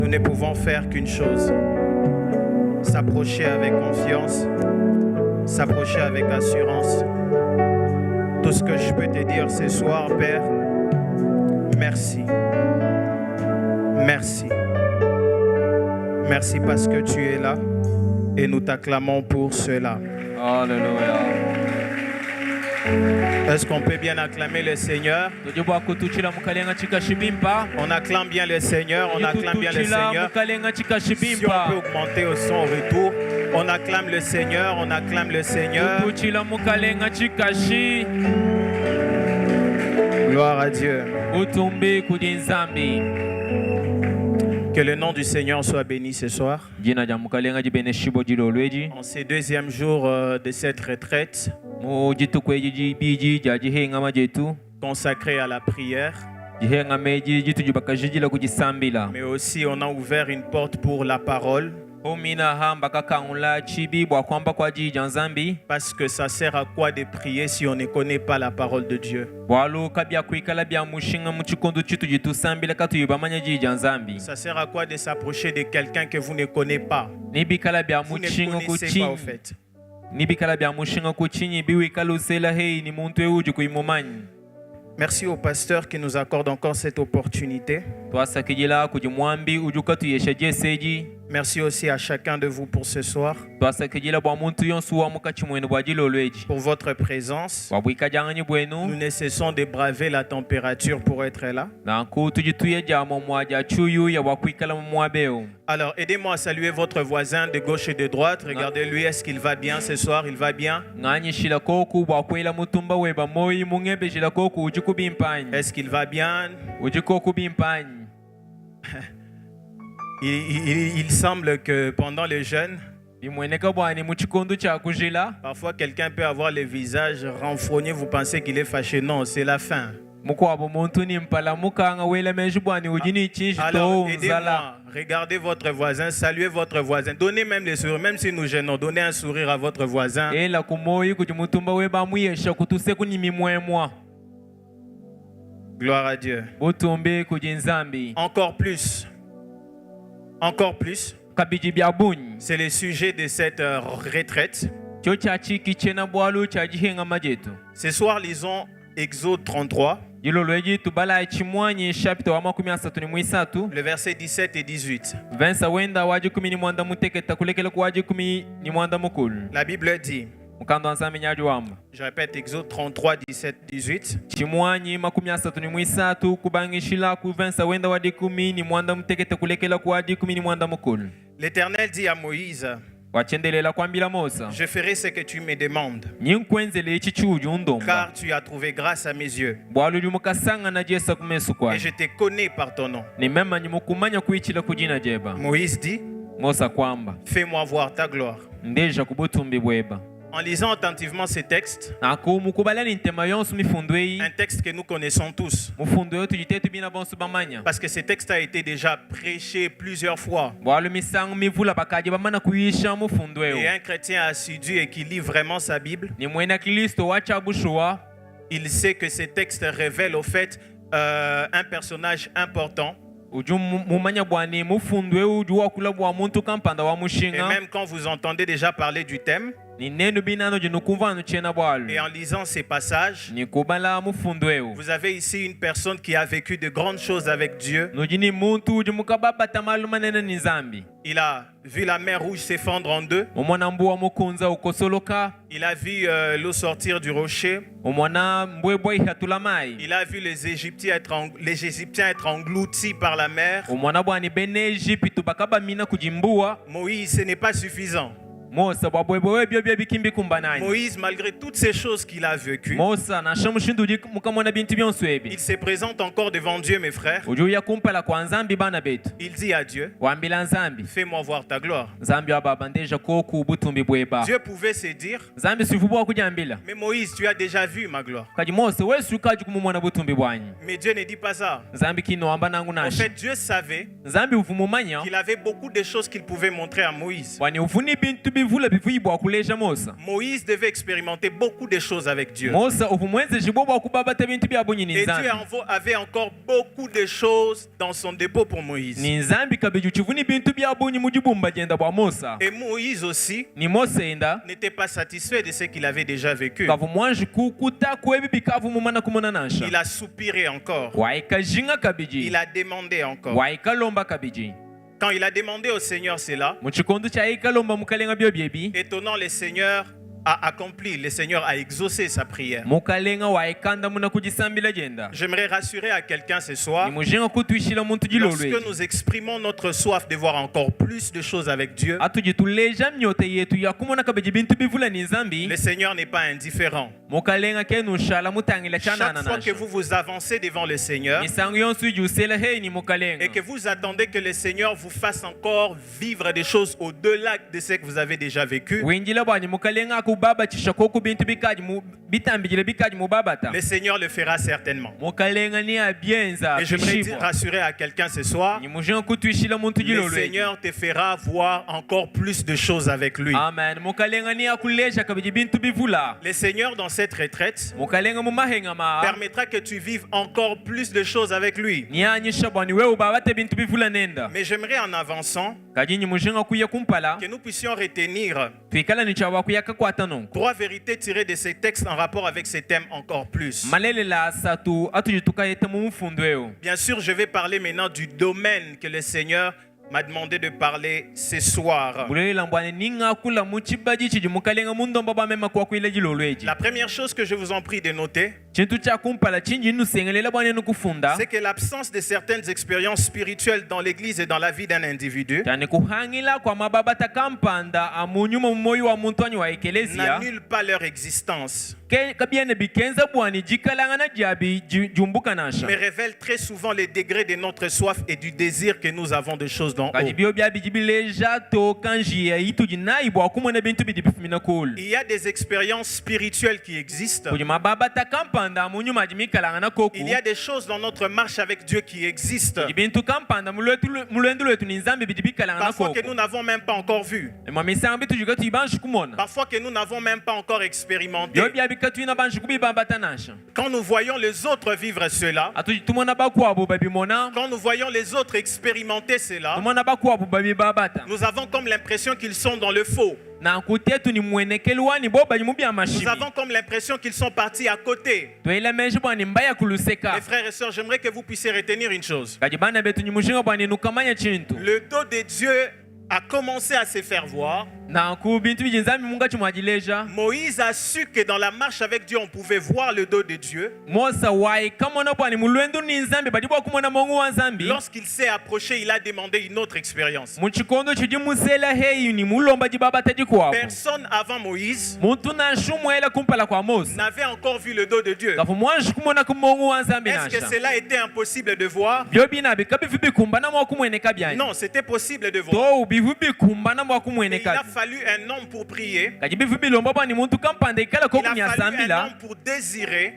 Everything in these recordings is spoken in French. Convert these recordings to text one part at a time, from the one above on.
ne pouvons faire qu'une chose, s'approcher avec confiance, s'approcher avec assurance. Tout ce que je peux te dire ce soir, Père, merci. Merci. Merci parce que tu es là et nous t'acclamons pour cela. Alléluia. Est-ce qu'on peut bien acclamer le Seigneur? On acclame bien le Seigneur, on acclame bien le Seigneur. Si on peut augmenter au son retour, on acclame le Seigneur, on acclame le Seigneur. Gloire à Dieu. Que le nom du Seigneur soit béni ce soir. En ces deuxième jour de cette retraite consacrée à la prière, mais aussi on a ouvert une porte pour la parole. Parce que ça sert à quoi de prier si on ne connaît pas la parole de Dieu? Ça sert à quoi de s'approcher de quelqu'un que vous ne connaissez pas? Vous ne connaissez pas au fait. Merci au pasteur qui nous accorde encore cette opportunité. Merci aussi à chacun de vous pour ce soir, pour votre présence. Nous ne cessons de braver la température pour être là. Alors, aidez-moi à saluer votre voisin de gauche et de droite. Regardez-lui, est-ce qu'il va bien ce soir? Il va bien? Est-ce qu'il va bien? Il semble que pendant le jeûne, parfois quelqu'un peut avoir le visage renfrogné, vous pensez qu'il est fâché. Non, c'est la fin. Alors, aidez-moi, regardez votre voisin, saluez votre voisin, donnez même le sourire, même si nous gênons, donnez un sourire à votre voisin. Gloire à Dieu. Encore plus. Encore plus. C'est le sujet de cette retraite. Ce soir, lisons Exode 33. Le verset 17 et 18. La Bible dit, je répète, Exode 33, 17, 18. L'Éternel dit à Moïse, je ferai ce que tu me demandes, car tu as trouvé grâce à mes yeux, et je te connais par ton nom. Moïse dit, fais-moi voir ta gloire. En lisant attentivement ces textes, un texte que nous connaissons tous, parce que ce texte a été déjà prêché plusieurs fois, et un chrétien assidu et qui lit vraiment sa Bible, il sait que ces textes révèlent au fait un personnage important. Et même quand vous entendez déjà parler du thème, et en lisant ces passages, vous avez ici une personne qui a vécu de grandes choses avec Dieu. Il a vu la mer Rouge s'effondrer en deux. Il a vu l'eau sortir du rocher. Il a vu les Égyptiens être engloutis par la mer. Moïse, ce n'est pas suffisant. Moïse, malgré toutes ces choses qu'il a vécues, il se présente encore devant Dieu, mes frères. Il dit à Dieu, fais-moi voir ta gloire. Dieu pouvait se dire, mais Moïse, tu as déjà vu ma gloire. Mais Dieu ne dit pas ça. En fait, Dieu savait qu'il avait beaucoup de choses qu'il pouvait montrer à Moïse. Moïse devait expérimenter beaucoup de choses avec Dieu. Et Dieu avait encore beaucoup de choses dans son dépôt pour Moïse. Et Moïse aussi n'était pas satisfait de ce qu'il avait déjà vécu. Il a soupiré encore. Il a demandé encore. Quand il a demandé au Seigneur cela, étonnant, le Seigneur a accompli, le Seigneur a exaucé sa prière. J'aimerais rassurer à quelqu'un ce soir, lorsque nous exprimons notre soif de voir encore plus de choses avec Dieu, le Seigneur n'est pas indifférent. Chaque fois que vous vous avancez devant le Seigneur et que vous attendez que le Seigneur vous fasse encore vivre des choses au-delà de ce que vous avez déjà vécu, le Seigneur le fera certainement. Et j'aimerais rassurer à quelqu'un ce soir, le Seigneur te fera voir encore plus de choses avec lui. Le Seigneur, dans cette retraite, permettra que tu vives encore plus de choses avec lui. Mais j'aimerais, en avançant, que nous puissions retenir 3 vérités tirées de ces textes en rapport avec ces thèmes encore plus. Bien sûr, je vais parler maintenant du domaine que le Seigneur m'a demandé de parler ce soir. La première chose que je vous en prie de noter, c'est que l'absence de certaines expériences spirituelles dans l'église et dans la vie d'un individu n'annule pas leur existence, mais révèle très souvent les degrés de notre soif et du désir que nous avons de choses d'en haut. Il y a des expériences spirituelles qui existent. Il y a des choses dans notre marche avec Dieu qui existent, parfois que nous n'avons même pas encore vu, parfois que nous n'avons même pas encore expérimenté. Quand nous voyons les autres vivre cela, quand nous voyons les autres expérimenter cela, nous avons comme l'impression qu'ils sont dans le faux. Nous avons comme l'impression qu'ils sont partis à côté. Mes frères et sœurs, j'aimerais que vous puissiez retenir une chose. Le dos de Dieu a commencé à se faire voir. Moïse a su que dans la marche avec Dieu, on pouvait voir le dos de Dieu. Lorsqu'il s'est approché, il a demandé une autre expérience. Personne avant Moïse n'avait encore vu le dos de Dieu. Est-ce que cela était impossible de voir? Non, c'était possible de voir. Il a fallu un homme pour prier. Il a fallu un homme pour désirer,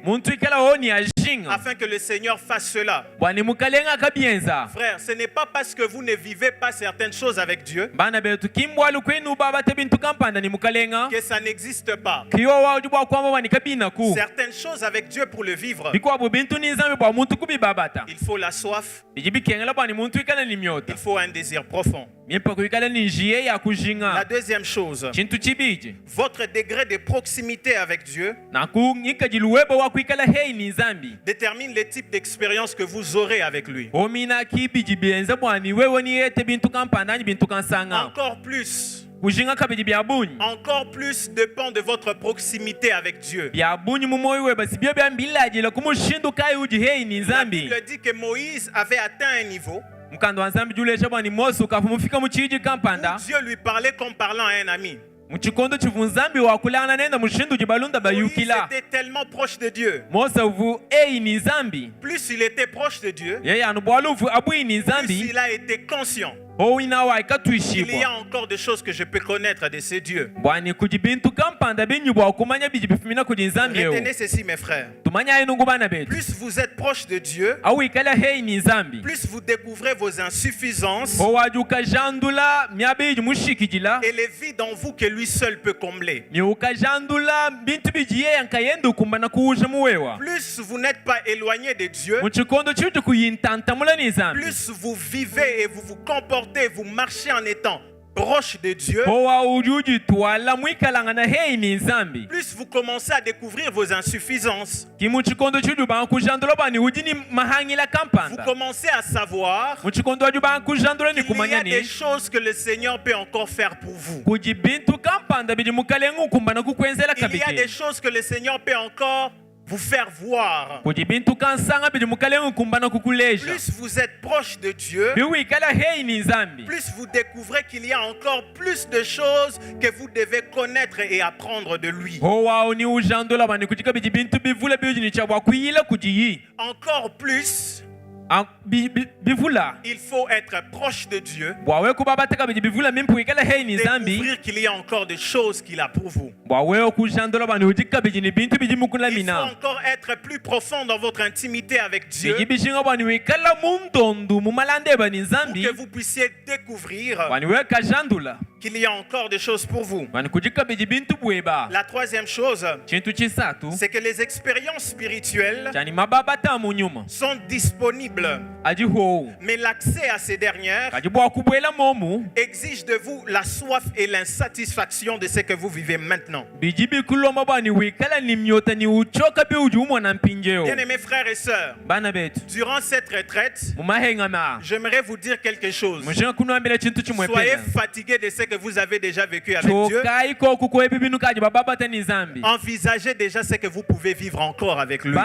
afin que le Seigneur fasse cela. Frère, ce n'est pas parce que vous ne vivez pas certaines choses avec Dieu que ça n'existe pas. Certaines choses avec Dieu, pour le vivre, il faut la soif, il faut un désir profond. La deuxième chose, votre degré de proximité avec Dieu détermine le type d'expérience que vous aurez avec lui. Encore plus dépend de votre proximité avec Dieu. La Bible dit que Moïse avait atteint un niveau où Dieu lui parlait comme parlant à un ami. Moïse était tellement proche de Dieu. Plus il était proche de Dieu, plus il a été conscient Il y a encore des choses que je peux connaître de ces dieux. Retenez ceci, mes frères. Plus vous êtes proche de Dieu, plus vous découvrez vos insuffisances et les vides en vous que lui seul peut combler. Plus vous n'êtes pas éloigné de Dieu, plus vous vivez et vous vous comportez, vous marchez en étant proche de Dieu, plus vous commencez à découvrir vos insuffisances. Vous commencez à savoir qu'il y a des choses que le Seigneur peut encore faire pour vous. Il y a des choses que le Seigneur peut encore vous faire voir. Plus vous êtes proche de Dieu, plus vous découvrez qu'il y a encore plus de choses que vous devez connaître et apprendre de lui. Encore plus, il faut être proche de Dieu, découvrir qu'il y a encore des choses qu'il a pour vous. Il faut encore être plus profond dans votre intimité avec Dieu pour que vous puissiez découvrir qu'il y a encore des choses pour vous. La troisième chose, c'est que les expériences spirituelles sont disponibles, mais l'accès à ces dernières exige de vous la soif et l'insatisfaction de ce que vous vivez maintenant. Bien-aimés frères et sœurs, durant cette retraite, j'aimerais vous dire quelque chose. Soyez fatigués de ce que vous avez déjà vécu avec Dieu. Envisagez déjà ce que vous pouvez vivre encore avec lui.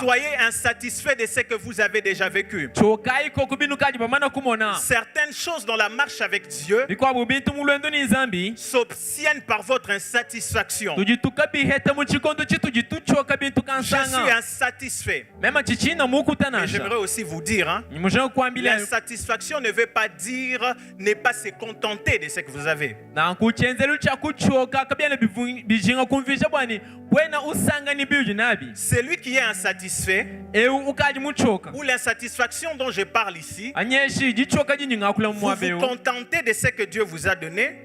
Soyez insatisfaits de ce que vous avez déjà vécu. Certaines choses dans la marche avec Dieu s'obtiennent par votre insatisfaction. Je suis insatisfait. Mais j'aimerais aussi vous dire, l'insatisfaction ne veut pas dire ne pas se contenter de ce que vous avez. Celui qui est insatisfait, ou l'insatisfaction dont je parle ici, vous vous contentez de ce que Dieu vous a donné,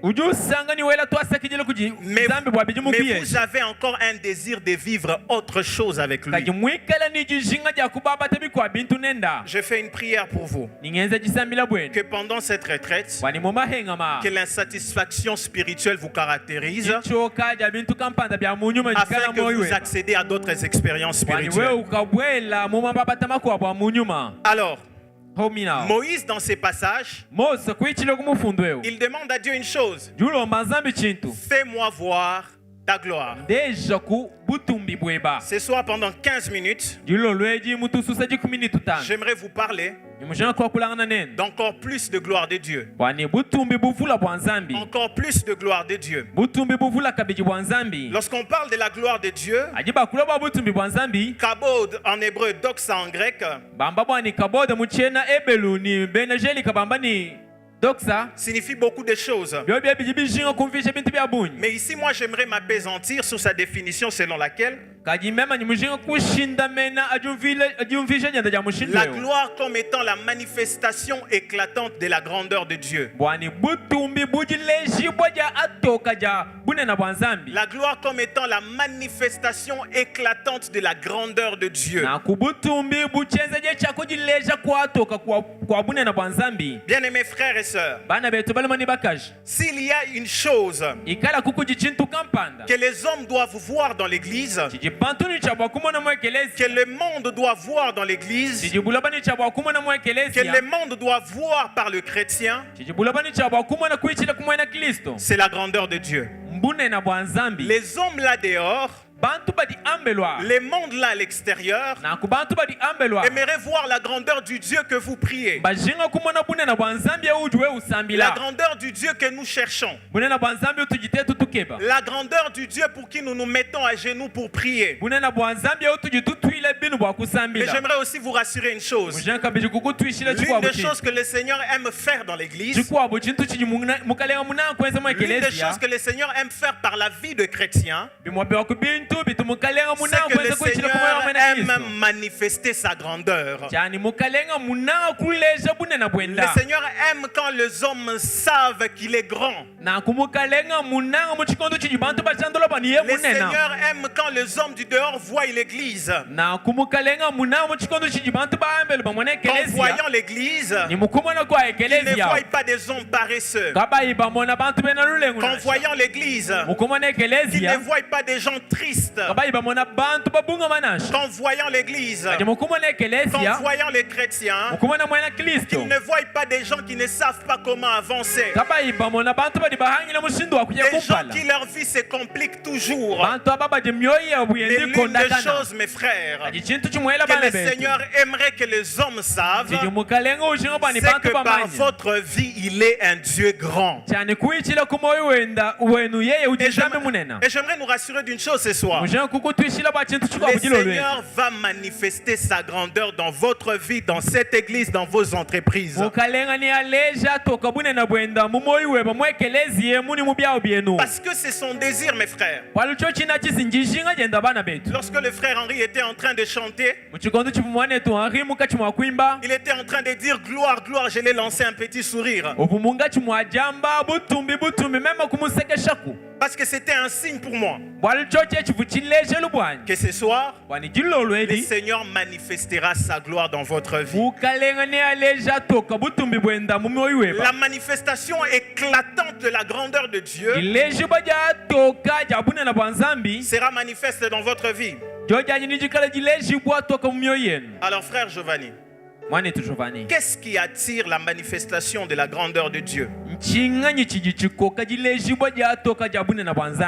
mais vous avez encore un désir de vivre autre chose avec lui. Je fais une prière pour vous, que pendant cette retraite, que l'insatisfaction spirituelle vous caractérise, afin que vous accédez à d'autres expériences spirituelles. Alors, Moïse, dans ces passages, il demande à Dieu une chose: fais-moi voir ta gloire. Ce soir, pendant 15 minutes, j'aimerais vous parler d'encore plus de gloire de Dieu. Encore plus de gloire de Dieu. Lorsqu'on parle de la gloire de Dieu, kabod en hébreu, doxa en grec, signifie beaucoup de choses. Mais ici, moi, j'aimerais m'appesantir sur sa définition selon laquelle la gloire comme étant la manifestation éclatante de la grandeur de Dieu. La gloire comme étant la manifestation éclatante de la grandeur de Dieu. Bien-aimés frères et sœurs, s'il y a une chose que les hommes doivent voir dans l'église, que le monde doit voir dans l'église, que le monde doit voir par le chrétien, c'est la grandeur de Dieu. Les hommes là dehors Les mondes là à l'extérieur aimeraient voir la grandeur du Dieu que vous priez. La grandeur du Dieu que nous cherchons. La grandeur du Dieu pour qui nous nous mettons à genoux pour prier. Mais j'aimerais aussi vous rassurer une chose. L'une des choses que le Seigneur aime faire dans l'église, l'une des choses que le Seigneur aime faire par la vie de chrétiens, c'est que le Seigneur aime manifester sa grandeur. Le Seigneur aime quand les hommes savent qu'il est grand. Le Seigneur aime quand les hommes du dehors voient l'église. En voyant l'église, ils ne voient pas des hommes paresseux. En voyant l'église, ils ne voient pas des gens tristes. En voyant l'église, en voyant les chrétiens, qu'ils ne voient pas des gens qui ne savent pas comment avancer. Des gens qui leur vie se complique toujours. Mais l'une des choses, mes frères, que le Seigneur aimerait que les hommes savent, c'est que par votre vie, il est un Dieu grand. Et j'aimerais nous rassurer d'une chose ce soir. Le Seigneur va manifester sa grandeur dans votre vie, dans cette église, dans vos entreprises. Parce que c'est son désir, mes frères. Lorsque le frère Henri était en train de chanter, il était en train de dire gloire, gloire. Je l'ai lancé un petit sourire. Parce que c'était un signe pour moi que ce soir, le Seigneur manifestera sa gloire dans votre vie. La manifestation éclatante de la grandeur de Dieu sera manifeste dans votre vie. Alors frère Giovanni, qu'est-ce qui attire la manifestation de la grandeur de Dieu?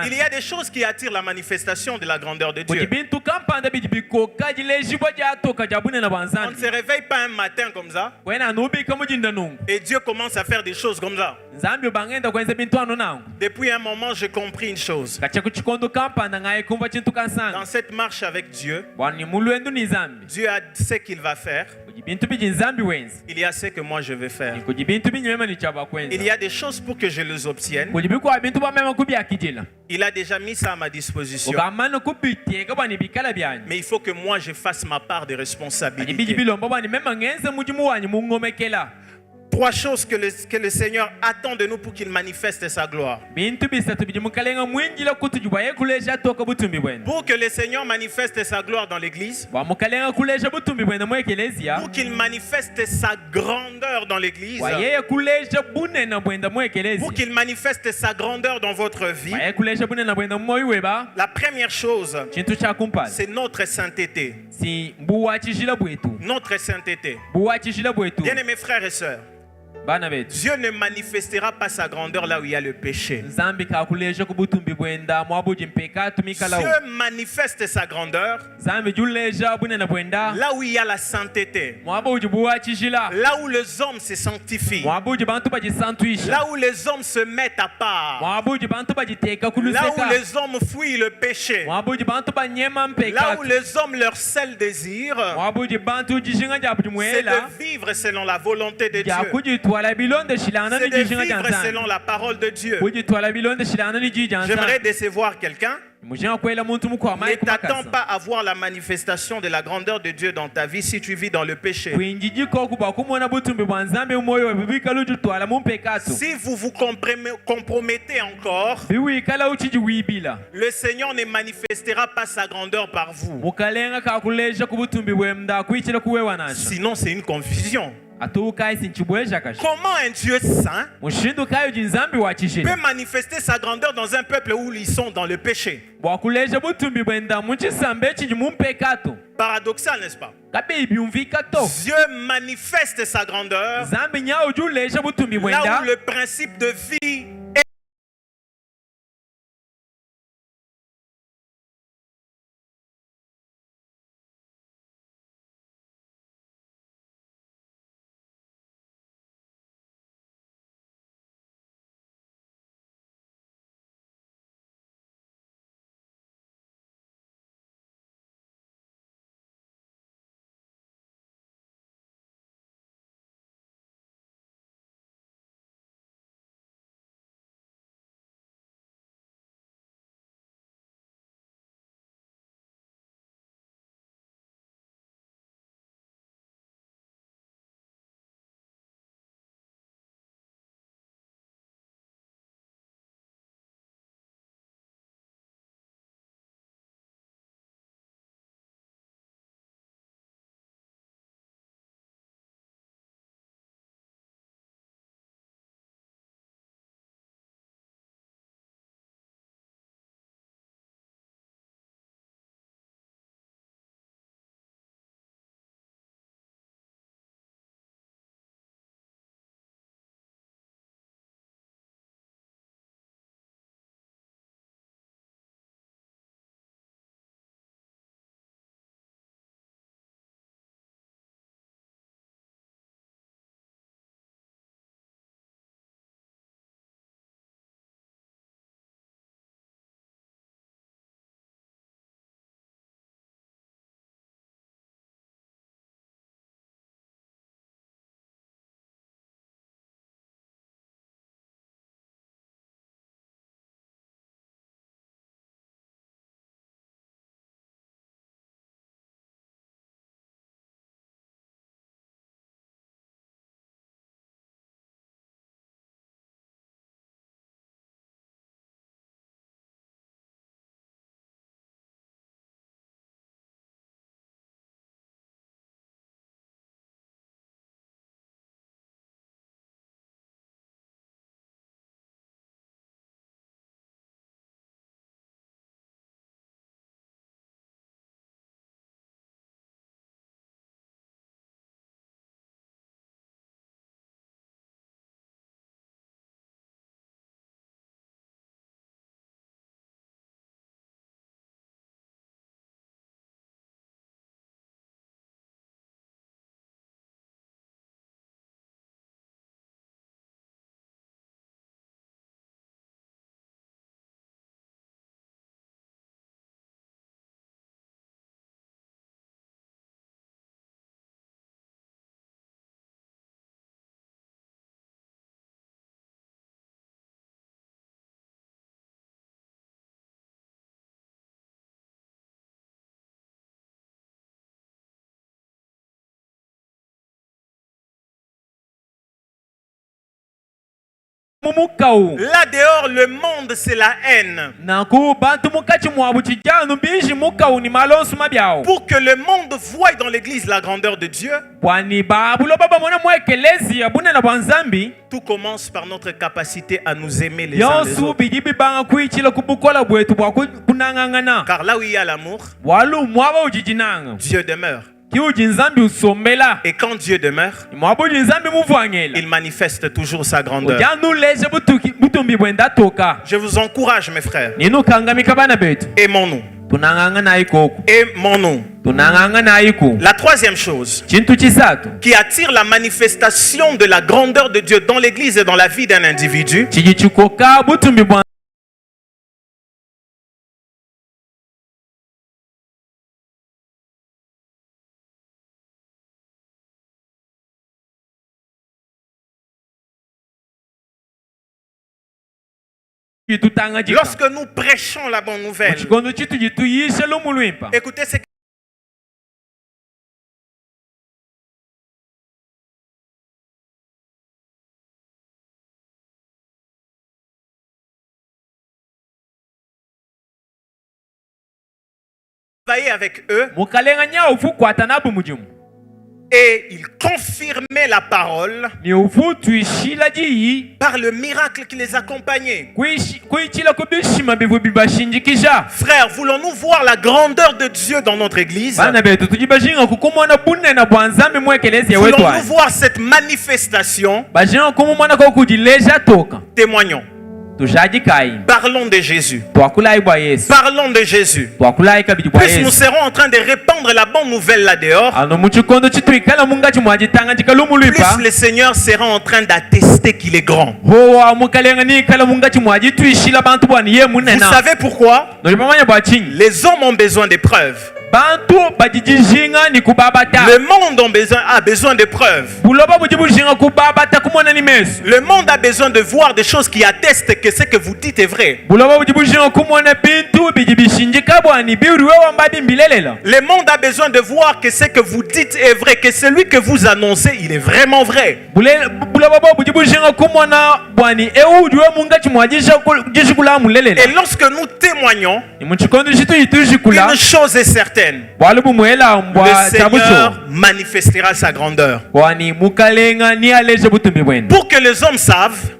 Il y a des choses qui attirent la manifestation de la grandeur de Dieu. On ne se réveille pas un matin comme ça et Dieu commence à faire des choses comme ça. Depuis un moment, j'ai compris une chose. Dans cette marche avec Dieu, Dieu a ce qu'il va faire. Il y a ce que moi je vais faire. Il y a des choses pour que je les obtienne. Il a déjà mis ça à ma disposition. Mais il faut que moi je fasse ma part de responsabilité. Trois choses que le Seigneur attend de nous pour qu'il manifeste sa gloire. Pour que le Seigneur manifeste sa gloire dans l'église, pour qu'il manifeste sa grandeur dans l'église, pour qu'il manifeste sa grandeur dans votre vie, la première chose, c'est notre sainteté. Notre sainteté. Bien-aimés frères et sœurs, Dieu ne manifestera pas sa grandeur là où il y a le péché. Dieu manifeste sa grandeur là où il y a la sainteté, là où les hommes se sanctifient, là où les hommes se mettent à part, là où les hommes fuient le péché, là où les hommes leur seul désir, c'est de vivre selon la volonté de Dieu. C'est de vivre selon la parole de Dieu. J'aimerais décevoir quelqu'un. Ne t'attends pas à voir la manifestation de la grandeur de Dieu dans ta vie si tu vis dans le péché. Si vous vous compromettez encore, le Seigneur ne manifestera pas sa grandeur par vous. Sinon c'est une confusion. Comment un Dieu saint peut manifester sa grandeur dans un peuple où ils sont dans le péché? Paradoxal, n'est-ce pas? Dieu manifeste sa grandeur là où le principe de vie Là dehors, le monde, c'est la haine. Pour que le monde voie dans l'église la grandeur de Dieu, tout commence par notre capacité à nous aimer les uns les autres. Car là où il y a l'amour, Dieu demeure. Et quand Dieu demeure, il manifeste toujours sa grandeur. Je vous encourage, mes frères. Aimons-nous. Aimons-nous. La troisième chose qui attire la manifestation de la grandeur de Dieu dans l'église et dans la vie d'un individu, lorsque nous prêchons la bonne nouvelle, écoutez ce travailler avec eux et il confirmait la parole par le miracle qui les accompagnait. Frères, voulons-nous voir la grandeur de Dieu dans notre église? Voulons-nous voir cette manifestation? Témoignons. Parlons de Jésus. Parlons de Jésus. Plus nous serons en train de répandre la bonne nouvelle là dehors, plus le Seigneur sera en train d'attester qu'il est grand. Vous savez pourquoi? Les hommes ont besoin de preuves. Le monde a besoin de preuves. Le monde a besoin de voir des choses qui attestent que ce que vous dites est vrai. Le monde a besoin de voir que ce que vous dites est vrai, que celui que vous annoncez, il est vraiment vrai. Et lorsque nous témoignons, une chose est certaine: le Seigneur manifestera sa grandeur. Pour que les hommes savent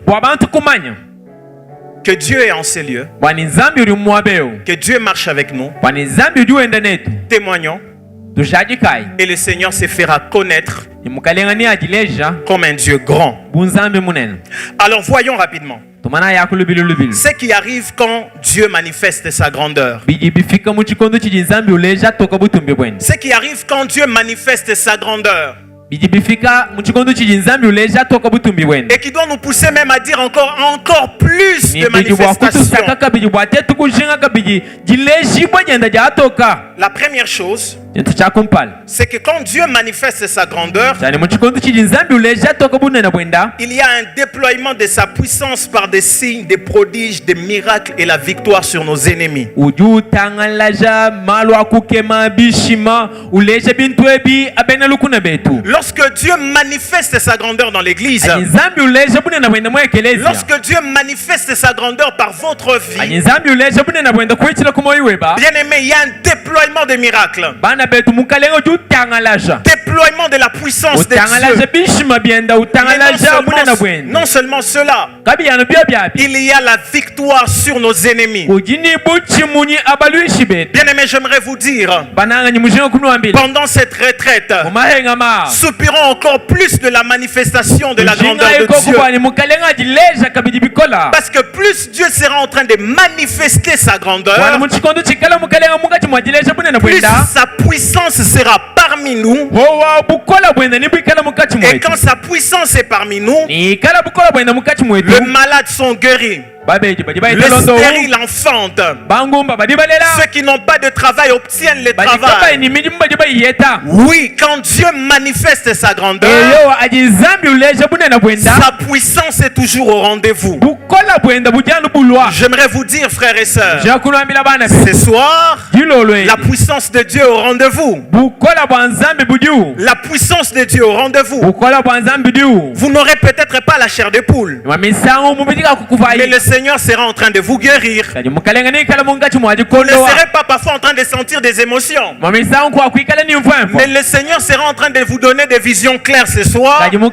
que Dieu est en ces lieux, que Dieu marche avec nous, témoignons, et le Seigneur se fera connaître comme un Dieu grand. Alors voyons rapidement ce qui arrive quand Dieu manifeste sa grandeur. Ce qui arrive quand Dieu manifeste sa grandeur. Et qui doit nous pousser même à dire encore plus de manifestations. La première chose, c'est que quand Dieu manifeste sa grandeur, il y a un déploiement de sa puissance par des signes, des prodiges, des miracles et la victoire sur nos ennemis. Lorsque Dieu manifeste sa grandeur dans l'église, lorsque Dieu manifeste sa grandeur par votre vie, bien aimé, il y a un déploiement de miracles, déploiement de la puissance de Dieu. Non seulement cela, il y a la victoire sur nos ennemis. Bien aimé, j'aimerais vous dire, pendant cette retraite, soupirons encore plus de la manifestation de la grandeur de Dieu. Parce que plus Dieu sera en train de manifester sa grandeur, plus sa puissance sera parmi nous. Et quand sa puissance est parmi nous, les malades sont guéris, Le stérile enfante. Ceux qui n'ont pas de travail obtiennent le travail. Oui, quand Dieu manifeste sa grandeur, sa puissance est toujours au rendez-vous. J'aimerais vous dire, frères et sœurs, ce soir, la puissance de Dieu au rendez-vous. La puissance de Dieu au rendez-vous. Vous n'aurez peut-être pas la chair de poule, mais le Seigneur sera en train de vous guérir. Vous ne serez pas parfois en train de sentir des émotions, mais le Seigneur sera en train de vous donner des visions claires ce soir. Vous ne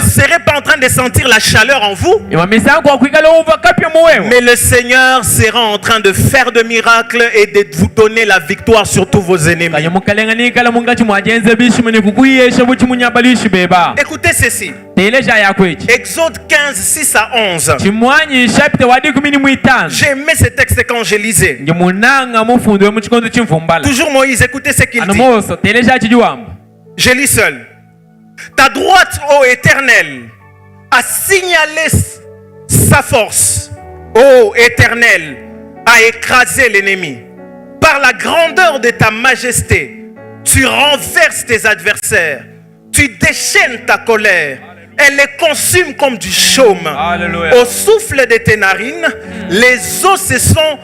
serez pas en train de sentir la chaleur en vous, mais le Seigneur sera en train de faire de miracles et de vous donner la victoire sur tous vos ennemis. Écoutez ceci. Exode 15, 6 à 11. J'ai aimé ce texte quand je lisais. Toujours Moïse, écoutez ce qu'il dit. Je lis seul. Ta droite, ô Éternel, a signalé sa force. Ô Éternel, a écrasé l'ennemi. Par la grandeur de ta majesté, tu renverses tes adversaires. Tu déchaînes ta colère. Elle les consume comme du chaume. Alléluia. Au souffle de tes narines, les eaux se sont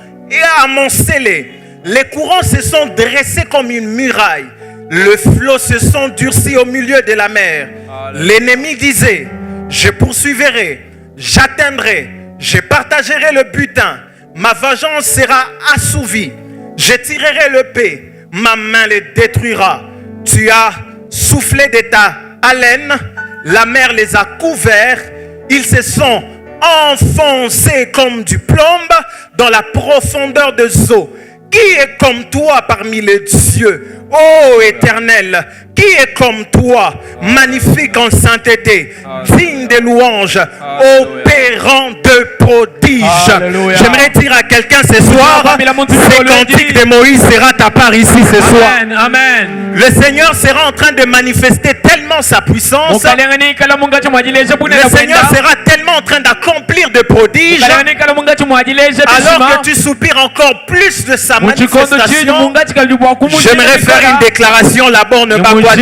amoncelées. Les courants se sont dressés comme une muraille. Le flot se sont durcis au milieu de la mer. L'ennemi disait, je poursuivrai, j'atteindrai, je partagerai le butin. Ma vengeance sera assouvie. Je tirerai le paix. Ma main les détruira. Tu as soufflé de ta haleine. La mer les a couverts. Ils se sont enfoncés comme du plomb dans la profondeur des eaux. Qui est comme toi parmi les dieux, ô Éternel? Qui est comme toi, magnifique en sainteté, digne de louanges, opérant de prodiges? J'aimerais dire à quelqu'un ce soir, ce cantique de Moïse sera ta part ici ce soir. Amen. Le Seigneur sera en train de manifester tellement sa puissance. Le Seigneur sera tellement en train d'accomplir de prodiges, alors que tu soupires encore plus de sa manifestation. J'aimerais faire une déclaration là-bas, ne pas les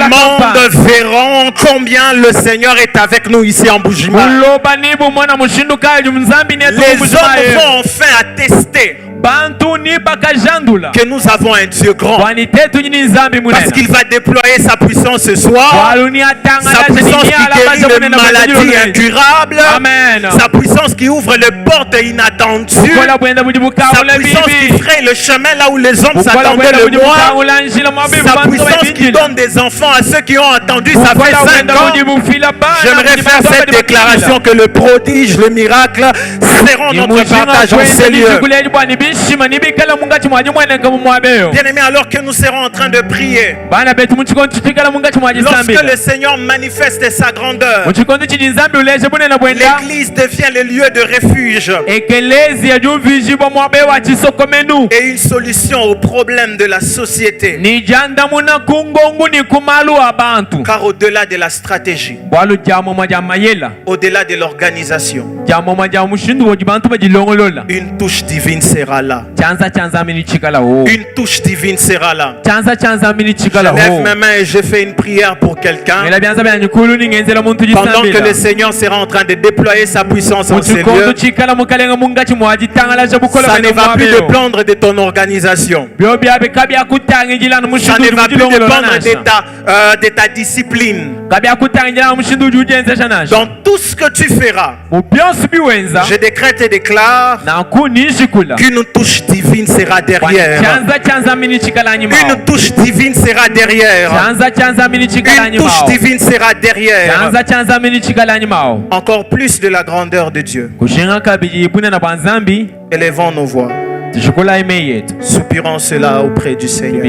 mondes verront combien le Seigneur est avec nous ici en Bujimayi. Les hommes vont enfin attester que nous avons un Dieu grand, parce qu'il va déployer sa puissance ce soir, sa puissance qui guérit les maladies incurables, sa puissance qui ouvre les portes inattendues, sa puissance qui fraye le chemin là où les hommes s'attendaient le moins, sa puissance qui donne des enfants à ceux qui ont attendu ça fait 5 ans. J'aimerais faire cette déclaration que le prodige, le miracle seront notre partage en ces lieux. Bien-aimés, alors que nous serons en train de prier, lorsque le Seigneur manifeste sa grandeur, l'église devient le lieu de refuge et une solution aux problèmes de la société. Car au-delà de la stratégie, au-delà de l'organisation, une touche divine sera là. Une touche divine sera là. Je lève mes mains et je fais une prière pour quelqu'un. Pendant que le Seigneur sera en train de déployer sa puissance en ces lieux, ça ne va plus dépendre de ton organisation. Ça ne va plus dépendre de ta discipline. Dans tout ce que tu feras, je décrète et déclare qu'une touche divine sera derrière. Une touche divine sera derrière. Une touche divine sera derrière. Encore plus de la grandeur de Dieu. Élevons nos voix. Soupirons cela auprès du Seigneur.